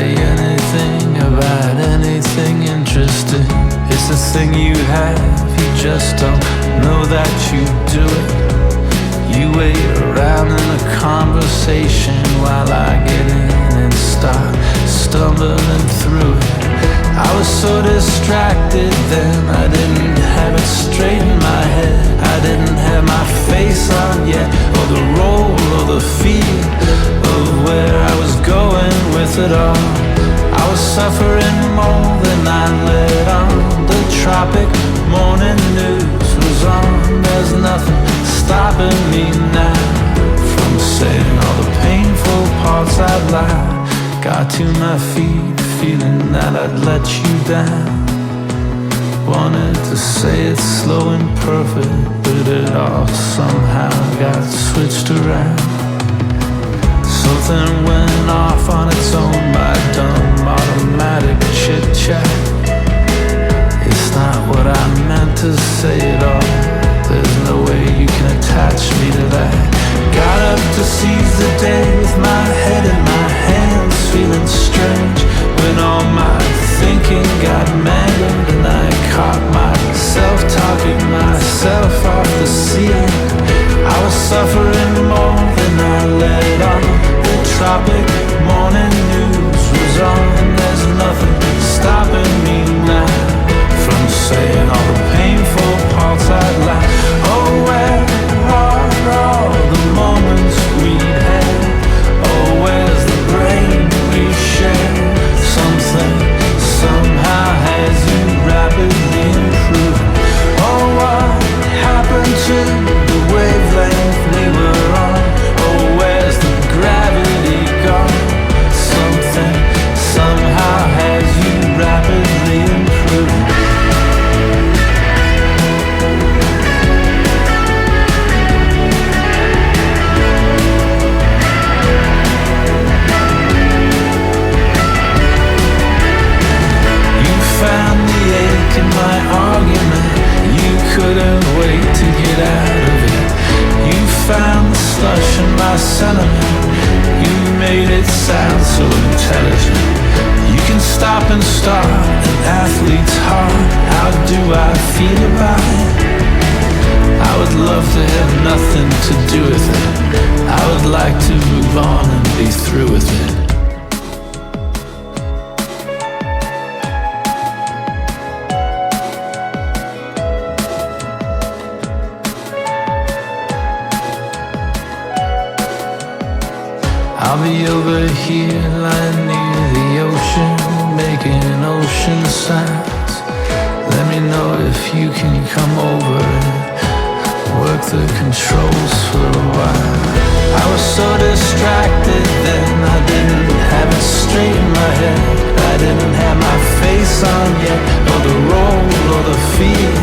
say anything about anything interesting. It's the thing you have, you just don't know that you do it. You wait around in a conversation while I get in and start stumbling through it. I was so distracted then, I didn't have it straight in my head. I didn't have my face on yet, or the role or the feel of where I was going with it all. I was suffering more than I let on. The tropic morning news was on. There's nothing stopping me now from saying all the painful parts I'd lied. Got to my feet feeling that I'd let you down. Wanted to say it slow and perfect, but it all somehow got switched around. Something went off on its own by dumb automatic chit-chat. It's not what I meant to say at all. There's no way you can attach me to that. Got up to seize the day with my head in my hands, feeling strange when all my thinking got mangled and I caught myself talking myself off the ceiling. I was suffering more than I let on. The tropic morning news was on. There's nothing stopping me now from saying all the painful parts I'd like. Oh, where are all the moments we had? Oh, where's the brain we shared? Something somehow has you rapidly improving. Oh, what happened to the wavelength we were on? Oh, where's the gravity gone? Something somehow has you rapidly improving. Found the ache in my argument. You couldn't wait to get out of it. You found the slush in my sentiment. You made it sound so intelligent. You can stop and start an athlete's heart. How do I feel about it? I would love to have nothing to do with it. I would like to move on and be through with it. I'll be over here lying near the ocean, making ocean sounds. Let me know if you can come over and work the controls for a while. I was so distracted then, I didn't have it straight in my head. I didn't have my face on yet, or the role or the feel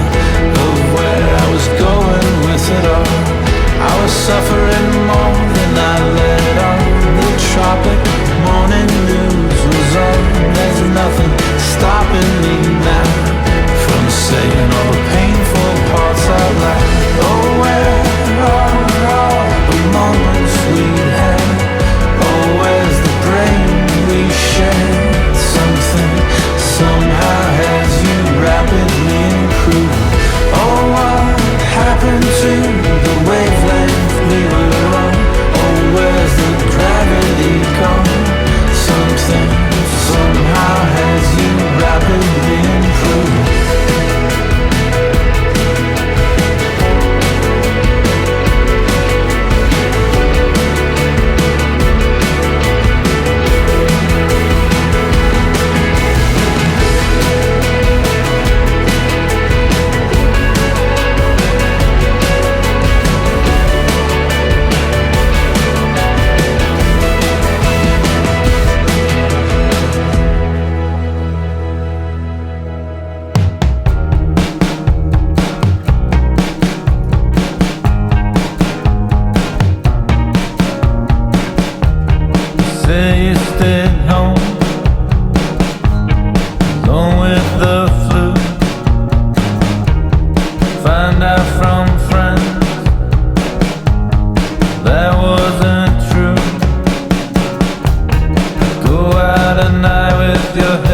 of where I was going with it all. I was suffering more than I let on. The tropic morning news was on. There's nothing stopping me now from saying all the painful parts out loud. Oh, where are all the moments we had? Oh, where's the brain we shared? Something somehow has you rapidly improving. Oh, what happened to the wavelength we were on? Oh, where's the gravity gone? Something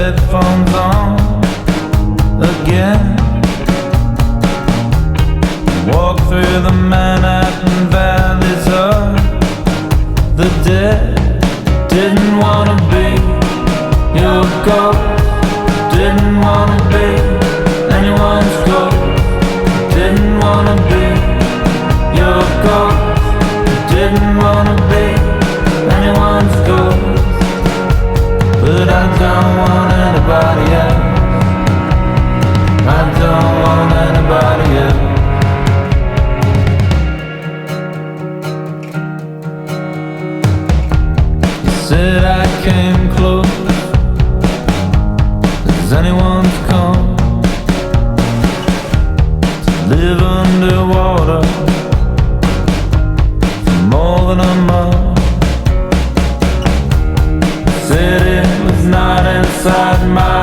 headphones on again. Walk through the Manhattan valleys of the dead. Didn't wanna be your ghost. Didn't wanna be anyone's ghost. Didn't wanna be your ghost. Didn't wanna be anyone's ghost. But I don't want anybody else. I don't want anybody else. You said I came close as anyone's come to live underwater for more than a month. Said it was not inside my